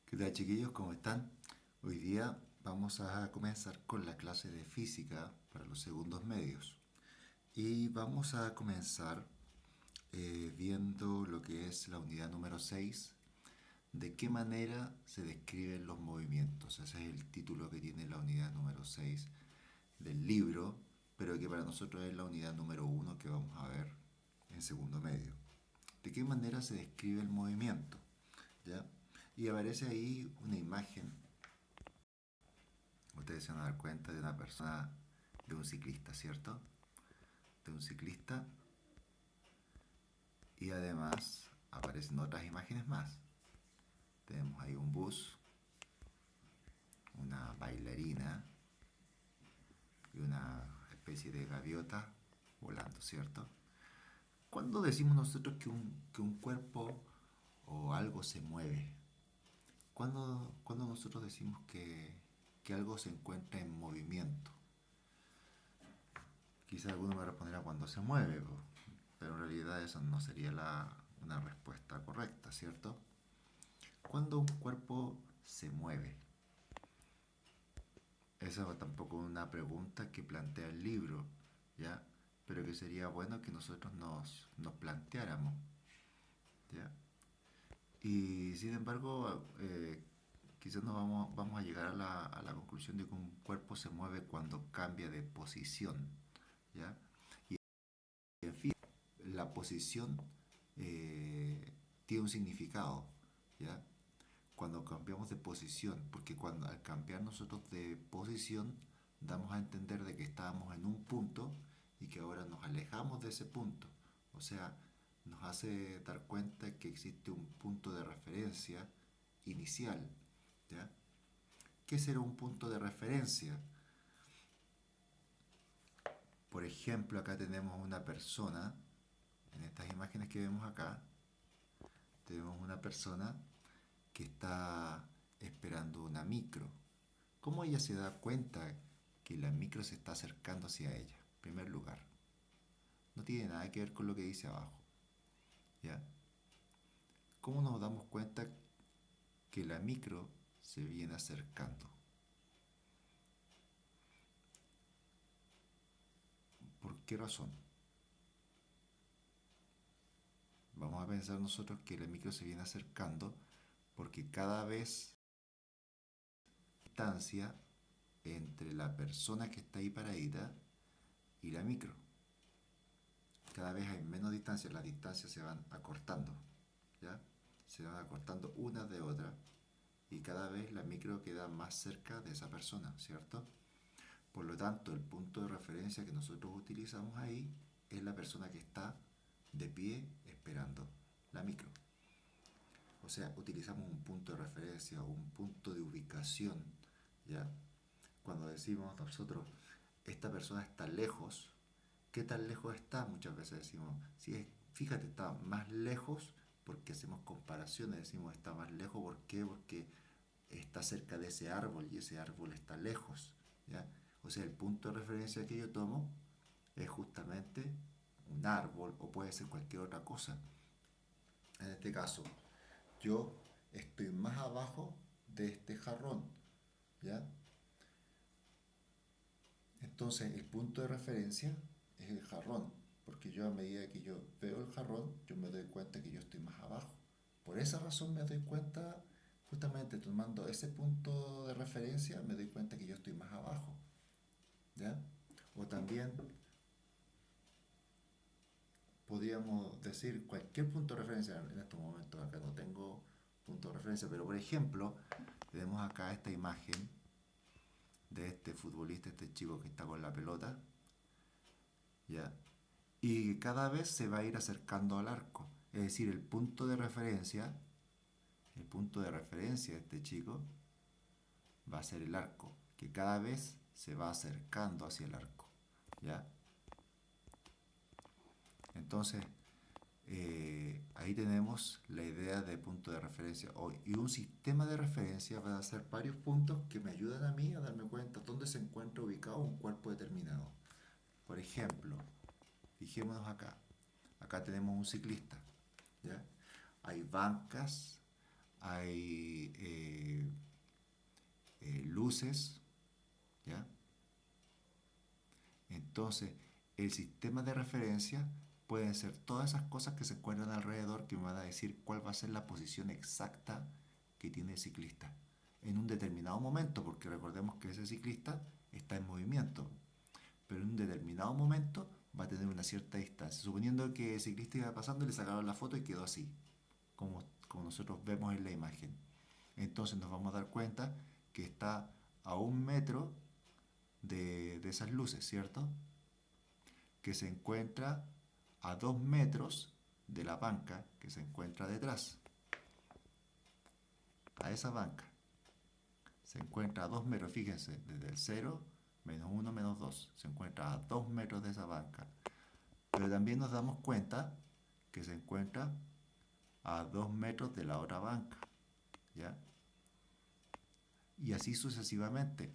¿Qué tal, chiquillos? ¿Cómo están? Hoy día vamos a comenzar con la clase de física para los segundos medios. Y vamos a comenzar viendo lo que es la unidad número 6. ¿De qué manera se describen los movimientos? Ese es el título que tiene la unidad número 6 del libro, pero que para nosotros es la unidad número 1 que vamos a ver en segundo medio. ¿De qué manera se describe el movimiento? ¿Ya? Y aparece ahí una imagen. Ustedes se van a dar cuenta de una persona, de un ciclista, ¿cierto? De un ciclista, y además aparecen otras imágenes más. Tenemos ahí un bus, una bailarina y una especie de gaviota volando, ¿cierto? ¿Cuándo decimos nosotros que un cuerpo o algo se mueve? ¿Cuándo nosotros decimos que algo se encuentra en movimiento? Quizá alguno me responderá cuando se mueve, pero en realidad eso no sería una respuesta correcta, ¿cierto? Cuando un cuerpo se mueve. Esa tampoco es una pregunta que plantea el libro, ¿ya? Pero que sería bueno que nosotros nos planteáramos, ¿ya? Y sin embargo, quizás no vamos a llegar a la conclusión de que un cuerpo se mueve cuando cambia de posición, ¿ya? Y en fin, la posición tiene un significado, ¿ya? Cuando cambiamos de posición, porque cuando al cambiar nosotros de posición damos a entender de que estábamos en un punto y que ahora nos alejamos de ese punto. O sea, nos hace dar cuenta que existe un punto de referencia inicial, ¿ya? ¿Qué será un punto de referencia? Por ejemplo, acá tenemos una persona, en estas imágenes que vemos acá, tenemos una persona que está esperando una micro. ¿Cómo ella se da cuenta que la micro se está acercando hacia ella? En primer lugar, no tiene nada que ver con lo que dice abajo, ¿ya? ¿Cómo nos damos cuenta que la micro se viene acercando? ¿Por qué razón? Vamos a pensar nosotros que la micro se viene acercando porque cada vez hay distancia entre la persona que está ahí paradita y la micro. Cada vez hay menos distancia, las distancias se van acortando, ¿ya? Se van acortando una de otra y cada vez la micro queda más cerca de esa persona, ¿cierto? Por lo tanto, el punto de referencia que nosotros utilizamos ahí es la persona que está de pie esperando la micro. O sea, utilizamos un punto de referencia o un punto de ubicación, ¿ya? Cuando decimos nosotros, esta persona está lejos, ¿qué tan lejos está? Muchas veces decimos, si es, fíjate, está más lejos porque hacemos comparaciones, decimos está más lejos, ¿por qué? Porque está cerca de ese árbol y ese árbol está lejos, ¿ya? O sea, el punto de referencia que yo tomo es justamente un árbol o puede ser cualquier otra cosa. En este caso, yo estoy más abajo de este jarrón, ¿ya? Entonces, el punto de referencia es el jarrón, porque yo a medida que yo veo el jarrón, yo me doy cuenta que yo estoy más abajo. Por esa razón me doy cuenta, justamente tomando ese punto de referencia, me doy cuenta que yo estoy más abajo, ¿ya? O también podríamos decir cualquier punto de referencia, en estos momentos acá no tengo punto de referencia, pero por ejemplo, tenemos acá esta imagen de este futbolista, este chico que está con la pelota, ¿ya? Y cada vez se va a ir acercando al arco. Es decir, el punto de referencia de este chico va a ser el arco, que cada vez se va acercando hacia el arco, ¿ya? Entonces, ahí tenemos la idea de punto de referencia. Y un sistema de referencia va a ser varios puntos que me ayudan a mí a darme cuenta dónde se encuentra ubicado un cuerpo determinado. Por ejemplo, fijémonos acá. Acá tenemos un ciclista, ¿ya? Hay bancas, hay luces, ¿ya? Entonces, el sistema de referencia pueden ser todas esas cosas que se encuentran alrededor que me van a decir cuál va a ser la posición exacta que tiene el ciclista en un determinado momento, porque recordemos que ese ciclista está en movimiento, pero en un determinado momento va a tener una cierta distancia. Suponiendo que el ciclista iba pasando y le sacaron la foto y quedó así, como nosotros vemos en la imagen. Entonces nos vamos a dar cuenta que está a 1 metro de esas luces, ¿cierto? Que se encuentra a 2 metros de la banca que se encuentra detrás. A esa banca se encuentra a 2 metros, fíjense, desde el 0, -1, -2, se encuentra a 2 metros de esa banca. Pero también nos damos cuenta que se encuentra a 2 metros de la otra banca, ¿ya? Y así sucesivamente.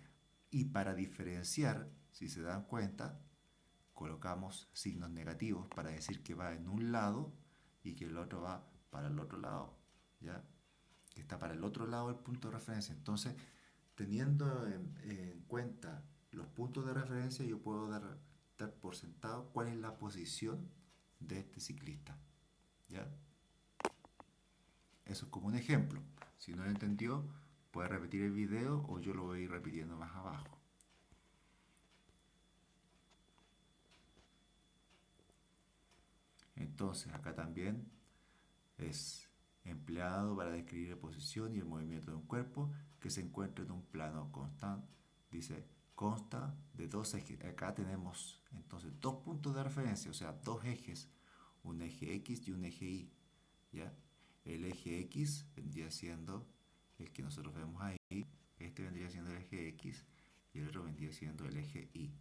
Y para diferenciar, si se dan cuenta, colocamos signos negativos para decir que va en un lado y que el otro va para el otro lado, ¿ya? Que está para el otro lado del punto de referencia. Entonces, teniendo en cuenta los puntos de referencia, yo puedo dar por sentado cuál es la posición de este ciclista, ¿ya? Eso es como un ejemplo. Si no lo entendió, puede repetir el video o yo lo voy a ir repitiendo más abajo. Entonces, acá también es empleado para describir la posición y el movimiento de un cuerpo que se encuentra en un plano constante. Dice, consta de dos ejes. Acá tenemos entonces dos puntos de referencia, o sea, dos ejes, un eje X y un eje Y, ¿ya? El eje X vendría siendo el que nosotros vemos ahí, este vendría siendo el eje X y el otro vendría siendo el eje Y.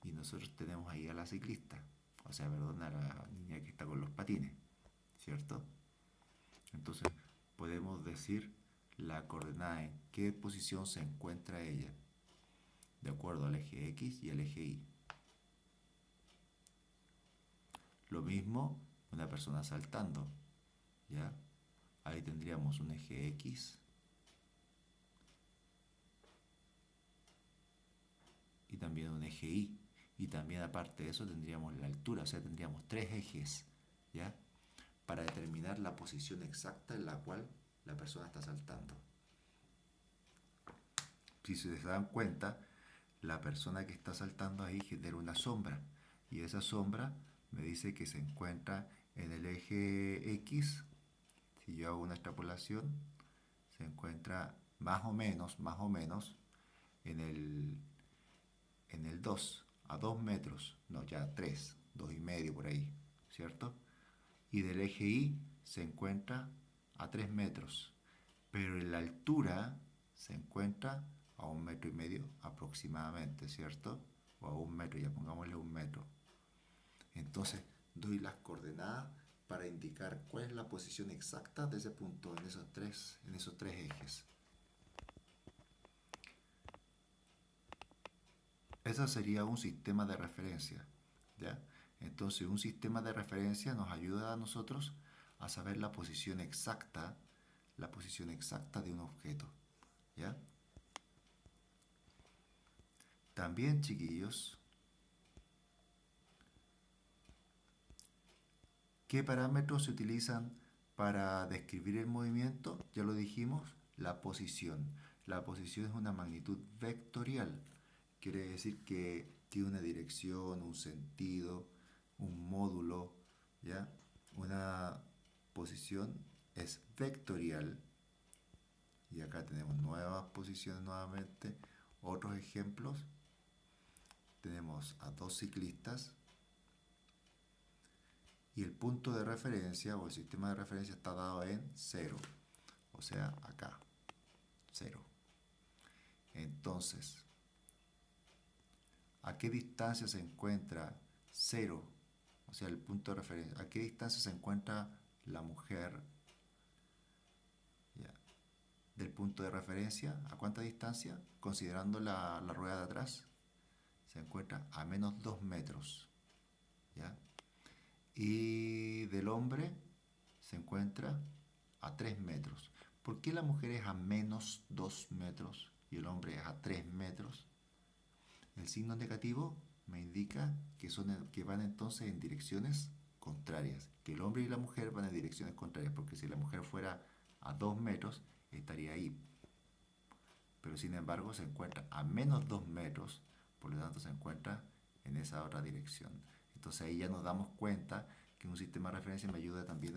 Y nosotros tenemos ahí a la ciclista, o sea, perdón, a la niña que está con los patines, ¿cierto? Entonces podemos decir la coordenada en qué posición se encuentra ella, de acuerdo al eje X y al eje Y. Lo mismo una persona saltando, ¿ya? Ahí tendríamos un eje X y también un eje Y. Y también aparte de eso tendríamos la altura, o sea, tendríamos tres ejes, ¿ya? Para determinar la posición exacta en la cual la persona está saltando. Si se dan cuenta, la persona que está saltando ahí genera una sombra y esa sombra me dice que se encuentra en el eje X. Si yo hago una extrapolación, se encuentra más o menos en el 2, a 2 metros, no, ya 3, 2,5 por ahí, ¿cierto? Y del eje Y se encuentra a 3 metros, pero en la altura se encuentra a 1,5 metros aproximadamente, ¿cierto? O a 1 metro, ya pongámosle 1 metro. Entonces doy las coordenadas para indicar cuál es la posición exacta de ese punto en esos tres ejes. Ese sería un sistema de referencia, ¿ya? Entonces un sistema de referencia nos ayuda a nosotros a saber la posición exacta de un objeto, ¿ya? También, chiquillos, ¿qué parámetros se utilizan para describir el movimiento? Ya lo dijimos, la posición. La posición es una magnitud vectorial. Quiere decir que tiene una dirección, un sentido, un módulo, ¿ya? Una posición es vectorial. Y acá tenemos nuevas posiciones nuevamente. Otros ejemplos. Tenemos a dos ciclistas y el punto de referencia o el sistema de referencia está dado en 0, o sea, acá, 0. Entonces, ¿a qué distancia se encuentra 0? O sea, el punto de referencia. ¿A qué distancia se encuentra la mujer? ¿Ya? Del punto de referencia, ¿a cuánta distancia? Considerando la rueda de atrás, se encuentra a menos 2 metros. ¿Ya? Y del hombre se encuentra a 3 metros. ¿Por qué la mujer es a menos 2 metros y el hombre es a 3 metros? El signo negativo me indica que van entonces en direcciones contrarias, que el hombre y la mujer van en direcciones contrarias, porque si la mujer fuera a 2 metros, estaría ahí. Pero sin embargo se encuentra a menos 2 metros, por lo tanto se encuentra en esa otra dirección. Entonces ahí ya nos damos cuenta que un sistema de referencia me ayuda también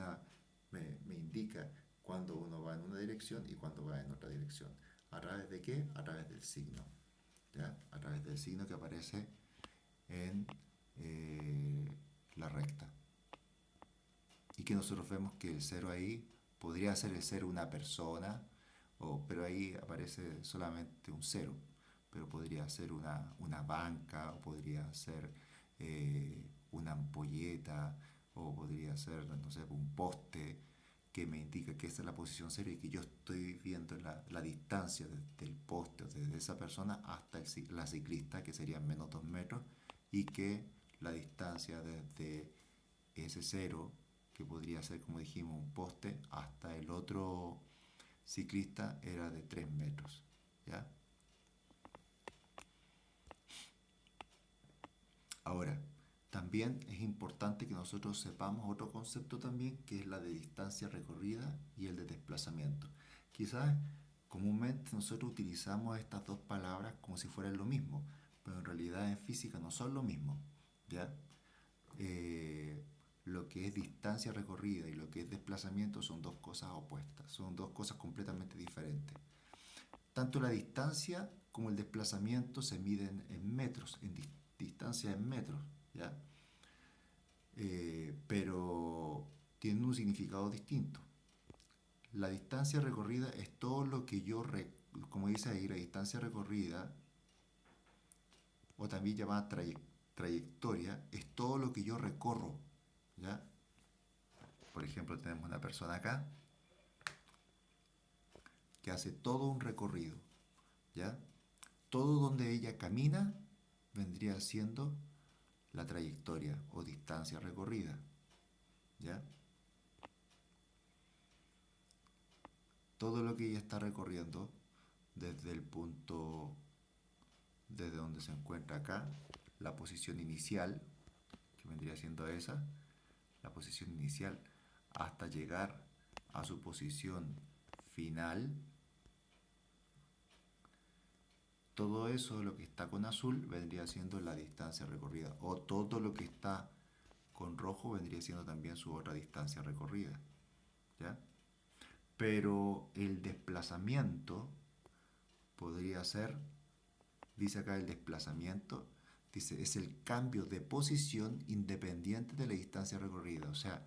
me indica cuando uno va en una dirección y cuando va en otra dirección. ¿A través de qué? A través del signo. ¿Ya? A través del signo que aparece en la recta. Y que nosotros vemos que el cero ahí podría ser el cero una persona, pero ahí aparece solamente un cero. Pero podría ser una banca, o podría ser una ampolleta, o podría ser, no sé, un poste que me indica que esa es la posición cero y que yo estoy viendo la distancia del poste, o desde esa persona hasta la ciclista, que serían menos 2 metros, y que la distancia desde ese cero, que podría ser, como dijimos, un poste, hasta el otro ciclista era de 3 metros. ¿Ya? Ahora, también es importante que nosotros sepamos otro concepto también, que es la de distancia recorrida y el de desplazamiento. Quizás comúnmente nosotros utilizamos estas dos palabras como si fueran lo mismo, pero en realidad en física no son lo mismo. ¿Ya? Lo que es distancia recorrida y lo que es desplazamiento son dos cosas opuestas, son dos cosas completamente diferentes. Tanto la distancia como el desplazamiento se miden en metros, en distancia en metros, ¿ya? Pero tienen un significado distinto. La distancia recorrida es todo lo que como dice ahí, la distancia recorrida, o también llamada trayectoria, es todo lo que yo recorro, ¿ya? Por ejemplo, tenemos una persona acá que hace todo un recorrido, ¿ya? Todo donde ella camina vendría siendo la trayectoria o distancia recorrida, ¿ya? Todo lo que ella está recorriendo desde el punto, desde donde se encuentra acá, la posición inicial, que vendría siendo esa, la posición inicial, hasta llegar a su posición final. Todo eso, lo que está con azul, vendría siendo la distancia recorrida. O todo lo que está con rojo vendría siendo también su otra distancia recorrida. ¿Ya? Pero el desplazamiento podría ser, dice acá el desplazamiento, dice, es el cambio de posición independiente de la distancia recorrida. O sea,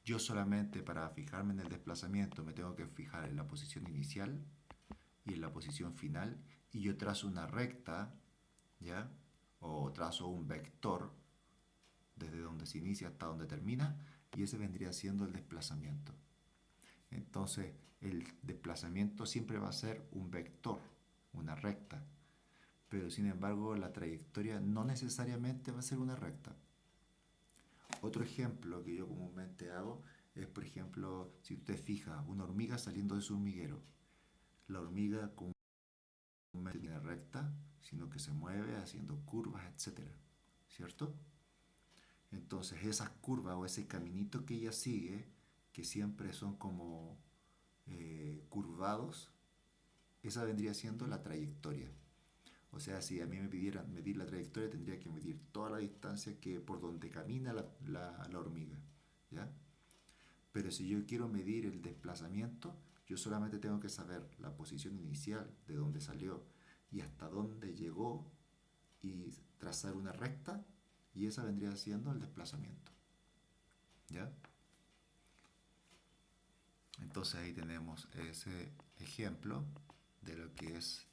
yo solamente para fijarme en el desplazamiento me tengo que fijar en la posición inicial y en la posición final, y yo trazo una recta, ¿ya? O trazo un vector desde donde se inicia hasta donde termina, y ese vendría siendo el desplazamiento. Entonces, el desplazamiento siempre va a ser un vector, una recta, pero sin embargo la trayectoria no necesariamente va a ser una recta. Otro ejemplo que yo comúnmente hago es, por ejemplo, si usted fija una hormiga saliendo de su hormiguero, la hormiga comúnmente no tiene recta, sino que se mueve haciendo curvas, etcétera, ¿cierto? Entonces esas curvas o ese caminito que ella sigue, que siempre son como curvados, esa vendría siendo la trayectoria. O sea, si a mí me pidieran medir la trayectoria, tendría que medir toda la distancia que por donde camina la hormiga, ¿ya? Pero si yo quiero medir el desplazamiento, yo solamente tengo que saber la posición inicial, de dónde salió y hasta dónde llegó, y trazar una recta, y esa vendría siendo el desplazamiento, ¿ya? Entonces ahí tenemos ese ejemplo de lo que es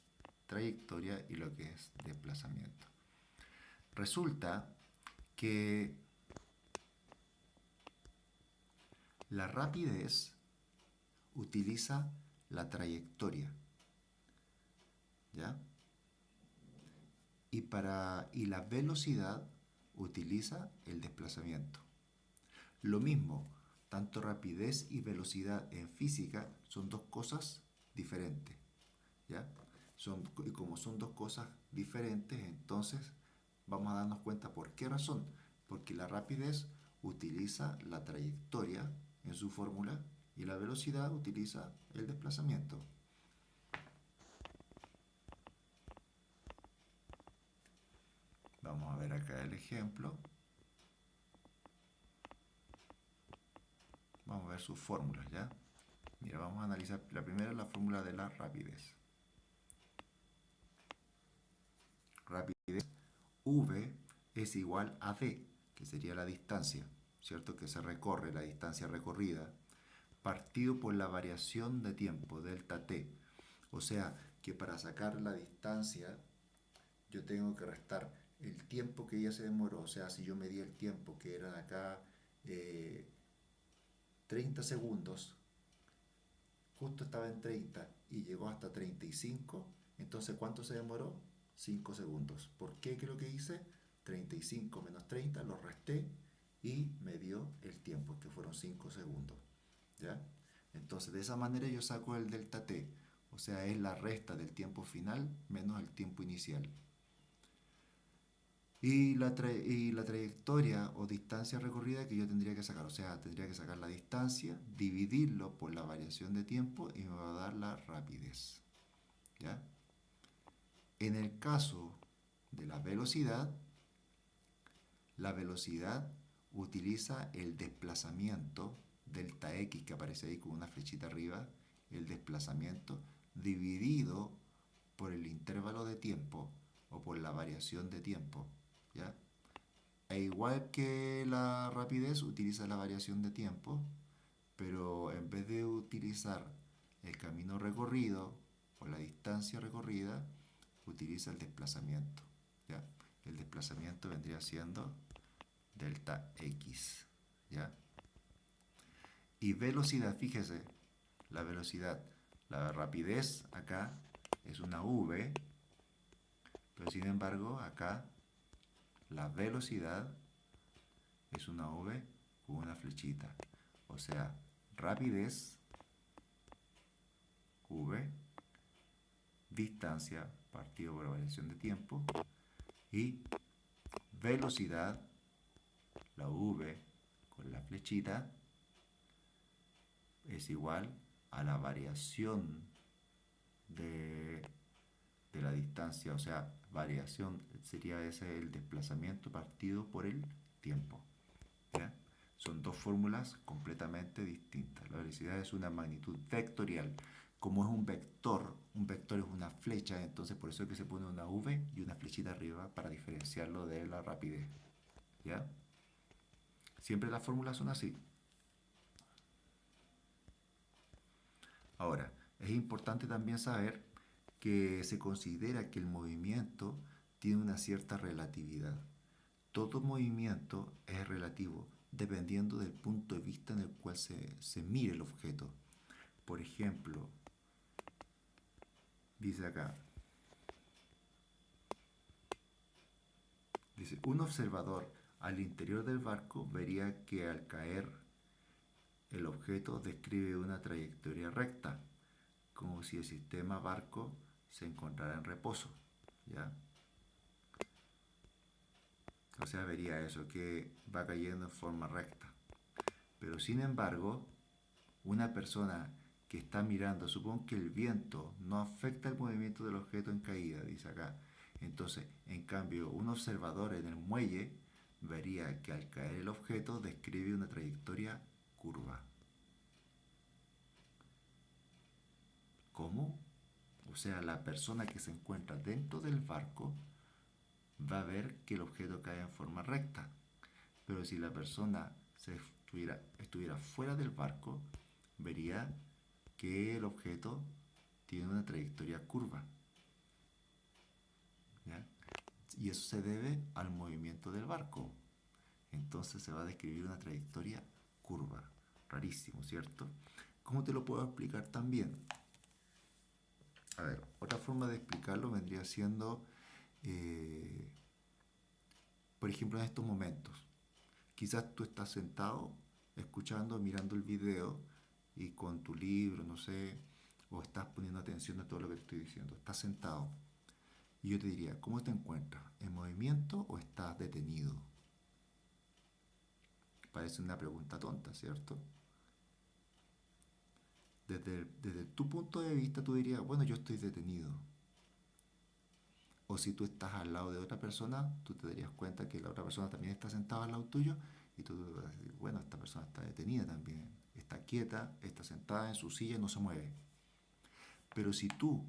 trayectoria y lo que es desplazamiento. Resulta que la rapidez utiliza la trayectoria, ¿ya? Y la velocidad utiliza el desplazamiento. Lo mismo, tanto rapidez y velocidad en física son dos cosas diferentes, ¿ya? Y como son dos cosas diferentes, entonces vamos a darnos cuenta por qué razón. Porque la rapidez utiliza la trayectoria en su fórmula y la velocidad utiliza el desplazamiento. Vamos a ver acá el ejemplo. Vamos a ver sus fórmulas, ¿ya? Mira, vamos a analizar la primera, la fórmula de la rapidez. Rapidez V es igual a D, que sería la distancia, ¿cierto? Que se recorre, la distancia recorrida, partido por la variación de tiempo, delta t. O sea, que para sacar la distancia, yo tengo que restar el tiempo que ella se demoró. O sea, si yo medí el tiempo, que eran acá 30 segundos, justo estaba en 30 y llegó hasta 35, entonces ¿cuánto se demoró? 5 segundos. ¿Por qué creo que hice? 35 menos 30, lo resté y me dio el tiempo, que fueron 5 segundos. ¿Ya? Entonces de esa manera yo saco el delta t, o sea, es la resta del tiempo final menos el tiempo inicial. Y la trayectoria o distancia recorrida que yo tendría que sacar, o sea, tendría que sacar la distancia, dividirlo por la variación de tiempo y me va a dar la rapidez. ¿Ya? En el caso de la velocidad utiliza el desplazamiento, delta x que aparece ahí con una flechita arriba, el desplazamiento dividido por el intervalo de tiempo o por la variación de tiempo. ¿Ya? E igual que la rapidez, utiliza la variación de tiempo, pero en vez de utilizar el camino recorrido o la distancia recorrida, utiliza el desplazamiento. ¿Ya? El desplazamiento vendría siendo delta x. ¿Ya? Y velocidad, fíjese, la velocidad, la rapidez acá es una v, pero sin embargo acá la velocidad es una v con una flechita. O sea, rapidez, v, distancia partido por variación de tiempo, y velocidad, la v con la flechita, es igual a la variación de, de la distancia, o sea, variación sería ese el desplazamiento partido por el tiempo. ¿Ya? Son dos fórmulas completamente distintas. La velocidad es una magnitud vectorial. Como es un vector es una flecha, entonces por eso es que se pone una V y una flechita arriba para diferenciarlo de la rapidez. ¿Ya? Siempre las fórmulas son así. Ahora, es importante también saber que se considera que el movimiento tiene una cierta relatividad. Todo movimiento es relativo dependiendo del punto de vista en el cual se mire el objeto. Por ejemplo, dice acá, dice, un observador al interior del barco vería que al caer el objeto describe una trayectoria recta, como si el sistema barco se encontrara en reposo. ¿Ya? O sea, vería eso, que va cayendo en forma recta. Pero sin embargo, una persona que está mirando, supongo que el viento no afecta el movimiento del objeto en caída, dice acá. Entonces, en cambio, un observador en el muelle vería que al caer el objeto describe una trayectoria curva. ¿Cómo? O sea, la persona que se encuentra dentro del barco va a ver que el objeto cae en forma recta. Pero si la persona estuviera fuera del barco, vería que el objeto tiene una trayectoria curva. ¿Ya? Y eso se debe al movimiento del barco. Entonces se va a describir una trayectoria curva. Rarísimo, ¿cierto? ¿Cómo te lo puedo explicar también? A ver, otra forma de explicarlo vendría siendo, eh, por ejemplo, en estos momentos. Quizás tú estás sentado escuchando, mirando el video y con tu libro, no sé, o estás poniendo atención a todo lo que te estoy diciendo. Estás sentado. Y yo te diría, ¿cómo te encuentras? ¿En movimiento o estás detenido? Parece una pregunta tonta, ¿cierto? Desde tu punto de vista tú dirías, bueno, yo estoy detenido. O si tú estás al lado de otra persona, tú te darías cuenta que la otra persona también está sentada al lado tuyo y tú vas a decir, bueno, esta persona está detenida también, está quieta, está sentada en su silla y no se mueve. Pero si tú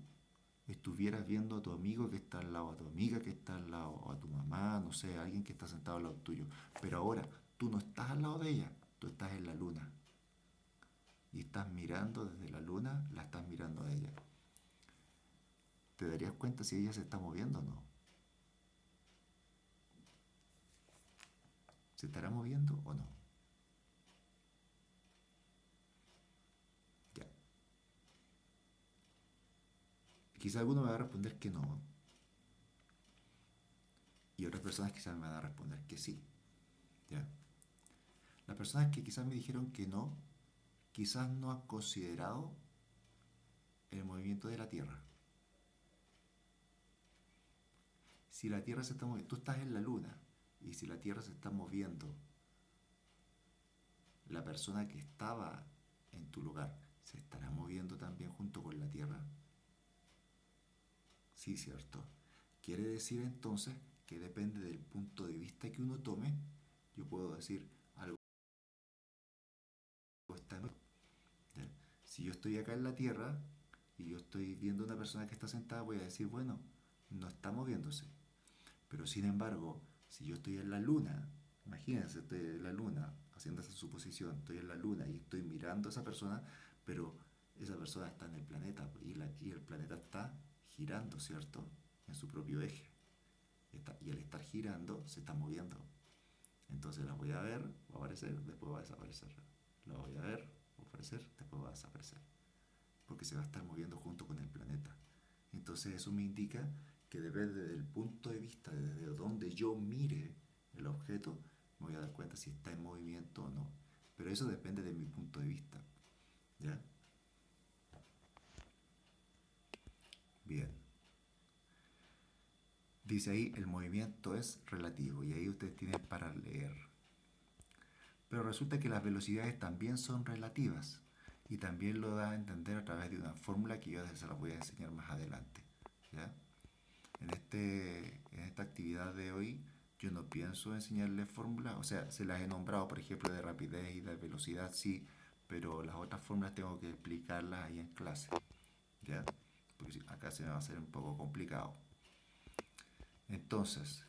estuvieras viendo a tu amigo que está al lado, a tu amiga que está al lado, o a tu mamá, no sé, a alguien que está sentado al lado tuyo, pero ahora tú no estás al lado de ella, tú estás en la luna y estás mirando desde la luna, la estás mirando a ella. ¿Te darías cuenta si ella se está moviendo o no? ¿Se estará moviendo o no? Ya. Quizá alguno me va a responder que no, y otras personas quizás me van a responder que sí. ¿Ya? Las personas que quizás me dijeron que no, quizás no han considerado el movimiento de la Tierra. Si la Tierra se está moviendo, tú estás en la Luna, y si la Tierra se está moviendo, la persona que estaba en tu lugar se estará moviendo también junto con la Tierra. Sí, cierto. Quiere decir entonces que depende del punto de vista que uno tome, yo puedo decir algo está en... ¿Ya? Si yo estoy acá en la Tierra y yo estoy viendo a una persona que está sentada, voy a decir, bueno, no está moviéndose. Pero sin embargo, si yo estoy en la Luna, imagínense, estoy en la Luna, haciendo esa suposición, estoy en la Luna y estoy mirando a esa persona, pero esa persona está en el planeta y el planeta está girando, ¿cierto? En su propio eje. Y al estar girando, se está moviendo. Entonces la voy a ver, va a aparecer, después va a desaparecer. La voy a ver, va a aparecer, después va a desaparecer. Porque se va a estar moviendo junto con el planeta. Entonces eso me indica que depende del punto de vista, desde donde yo mire el objeto, me voy a dar cuenta si está en movimiento o no. Pero eso depende de mi punto de vista. ¿Ya? Bien. Dice ahí, el movimiento es relativo y ahí ustedes tienen para leer. Pero resulta que las velocidades también son relativas y también lo da a entender a través de una fórmula que yo se la voy a enseñar más adelante. ¿Ya? En esta actividad de hoy yo no pienso enseñarles fórmulas, o sea, se las he nombrado, por ejemplo, de rapidez y de velocidad, sí, pero las otras fórmulas tengo que explicarlas ahí en clase, ¿ya? Porque acá se me va a hacer un poco complicado. Entonces,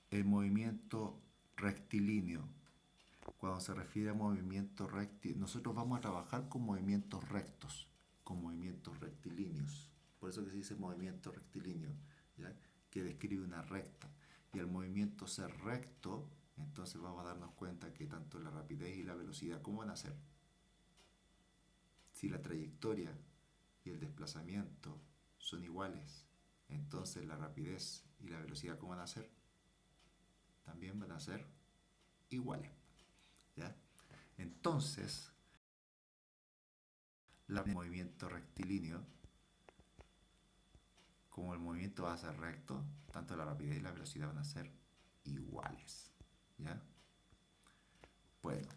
el movimiento rectilíneo, cuando se refiere a movimiento rectilíneo, nosotros vamos a trabajar con movimientos rectos, con movimientos rectilíneos. Por eso que se dice movimiento rectilíneo, ¿ya? Que describe una recta. Y el movimiento ser recto, entonces vamos a darnos cuenta que tanto la rapidez y la velocidad, ¿cómo van a ser? Si la trayectoria y el desplazamiento son iguales, entonces la rapidez y la velocidad, ¿cómo van a ser? También van a ser iguales. ¿Ya? Entonces, el movimiento rectilíneo, como el movimiento va a ser recto, tanto la rapidez y la velocidad van a ser iguales. ¿Ya? Bueno,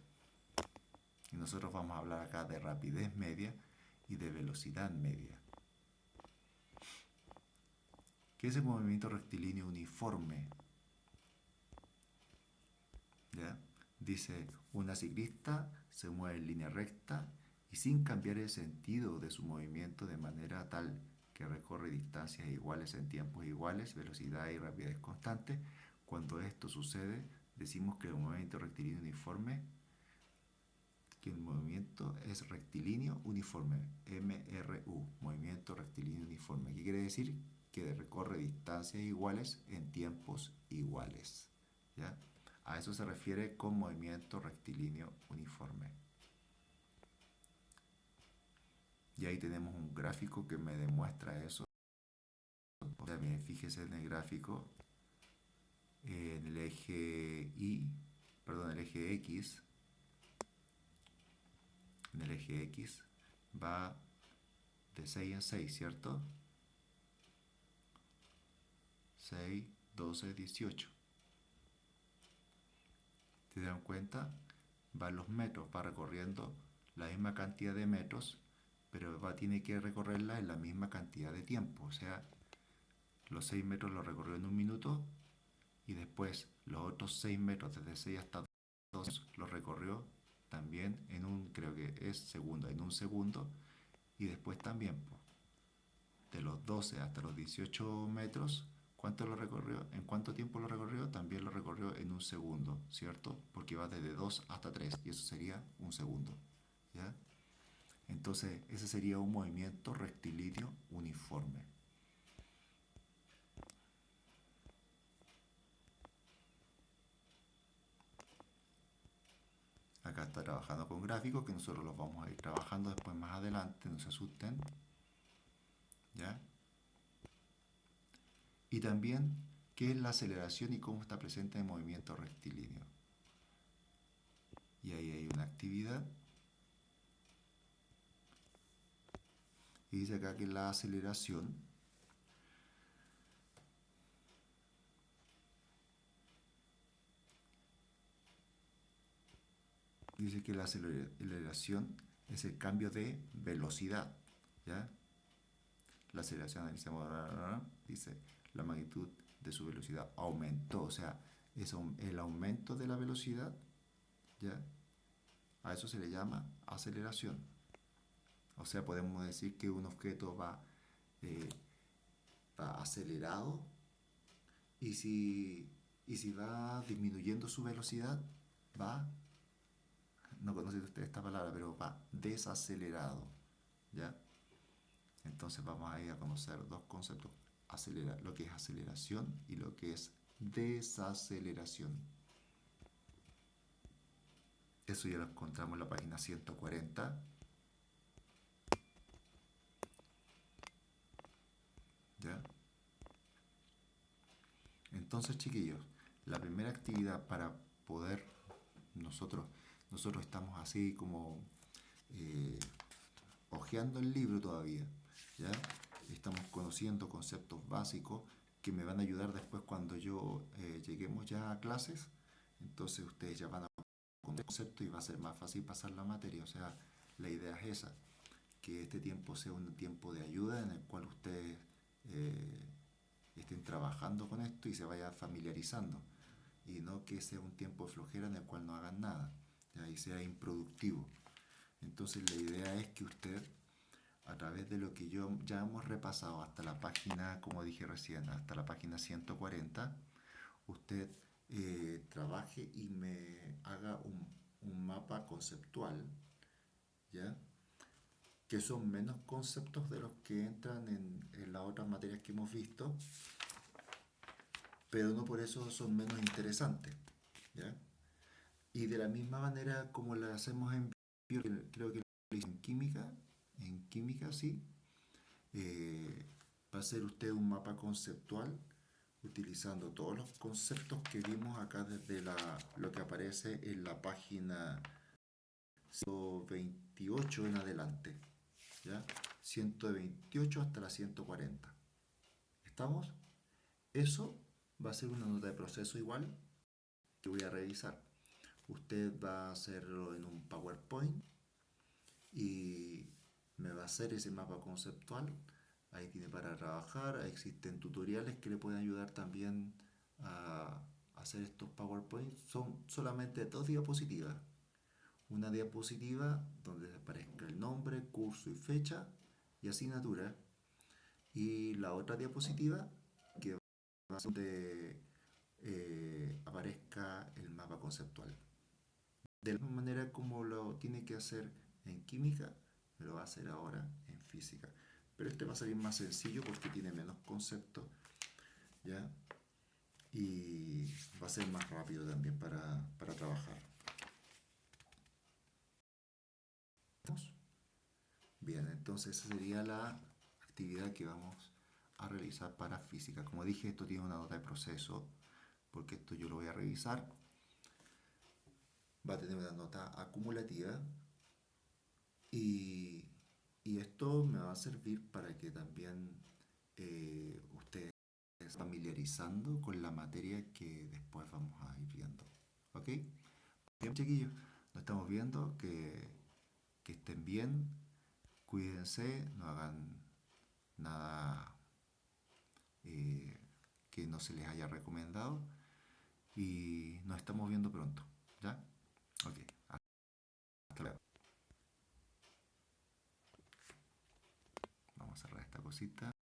y nosotros vamos a hablar acá de rapidez media y de velocidad media. ¿Qué es el movimiento rectilíneo uniforme? ¿Ya? Dice, una ciclista se mueve en línea recta y sin cambiar el sentido de su movimiento de manera tal que recorre distancias iguales en tiempos iguales, velocidad y rapidez constantes. Cuando esto sucede, decimos que el movimiento rectilíneo uniforme, que el movimiento es rectilíneo uniforme, MRU, movimiento rectilíneo uniforme. ¿Qué quiere decir? Que recorre distancias iguales en tiempos iguales. ¿Ya? A eso se refiere con movimiento rectilíneo uniforme. Y ahí tenemos un gráfico que me demuestra eso. O sea, bien, fíjese en el gráfico, en el eje Y, perdón, el eje X, en el eje X va de 6 en 6, ¿cierto? 6, 12, 18. ¿Se dan cuenta? Va los metros, va recorriendo la misma cantidad de metros, pero tiene que recorrerla en la misma cantidad de tiempo. O sea, los 6 metros los recorrió en un minuto y después los otros 6 metros, desde 6 hasta 12, los recorrió también en un, creo que es segundo, en un segundo. Y después también, de los 12 hasta los 18 metros, ¿cuánto lo recorrió? ¿En cuánto tiempo lo recorrió? También lo recorrió en un segundo, ¿cierto? Porque va desde 2 hasta 3 y eso sería un segundo, ¿ya? Entonces, ese sería un movimiento rectilíneo uniforme. Acá está trabajando con gráficos que nosotros los vamos a ir trabajando después más adelante, no se asusten, ¿ya? Y también qué es la aceleración y cómo está presente en el movimiento rectilíneo. Y ahí hay una actividad. Y dice acá que la aceleración es el cambio de velocidad, ¿ya? La aceleración, dice, la magnitud de su velocidad aumentó, o sea, es el aumento de la velocidad, ¿ya? A eso se le llama aceleración. O sea, podemos decir que un objeto eh, va acelerado y si va disminuyendo su velocidad, va, no conocen ustedes esta palabra, pero va desacelerado, ¿ya? Entonces vamos a ir a conocer dos conceptos, lo que es aceleración y lo que es desaceleración. Eso ya lo encontramos en la página 140. ¿Ya? Entonces, chiquillos, la primera actividad para poder nosotros estamos así como hojeando el libro todavía, ¿ya? Estamos conociendo conceptos básicos que me van a ayudar después cuando lleguemos ya a clases. Entonces ustedes ya van a conocer el concepto y va a ser más fácil pasar la materia. O sea, la idea es esa, que este tiempo sea un tiempo de ayuda en el cual ustedes eh, estén trabajando con esto y se vayan familiarizando, y no que sea un tiempo de flojera en el cual no hagan nada, ¿ya? Y sea improductivo. Entonces la idea es que usted, a través de lo que ya hemos repasado hasta la página, como dije recién, hasta la página 140, usted trabaje y me haga un mapa conceptual, ¿ya? Que son menos conceptos de los que entran en las otras materias que hemos visto, pero no por eso son menos interesantes, ¿ya? Y de la misma manera como lo hacemos en biología, creo que lo hice en química sí, va a hacer usted un mapa conceptual utilizando todos los conceptos que vimos acá desde lo que aparece en la página 128 en adelante, ¿ya? 128 hasta la 140. ¿Estamos? Eso va a ser una nota de proceso igual que voy a revisar. Usted va a hacerlo en un PowerPoint y me va a hacer ese mapa conceptual. Ahí tiene para trabajar. Existen tutoriales que le pueden ayudar también a hacer estos PowerPoint. Son solamente dos diapositivas. Una diapositiva donde aparezca el nombre, curso y fecha y asignatura. Y la otra diapositiva que va a ser donde aparezca el mapa conceptual. De la misma manera como lo tiene que hacer en química, lo va a hacer ahora en física. Pero este va a salir más sencillo porque tiene menos conceptos, ¿ya? Y va a ser más rápido también para trabajar. ¿Estamos? Bien, entonces esa sería la actividad que vamos a realizar para física. Como dije, esto tiene una nota de proceso, porque esto yo lo voy a revisar. Va a tener una nota acumulativa Y, y esto me va a servir para que también ustedes se familiarizando con la materia que después vamos a ir viendo. ¿Ok? Bien, chiquillos, nos estamos viendo, que estén bien, cuídense, no hagan nada eh, que no se les haya recomendado y nos estamos viendo pronto. ¿Ya? Ok, hasta luego. Vamos a cerrar esta cosita.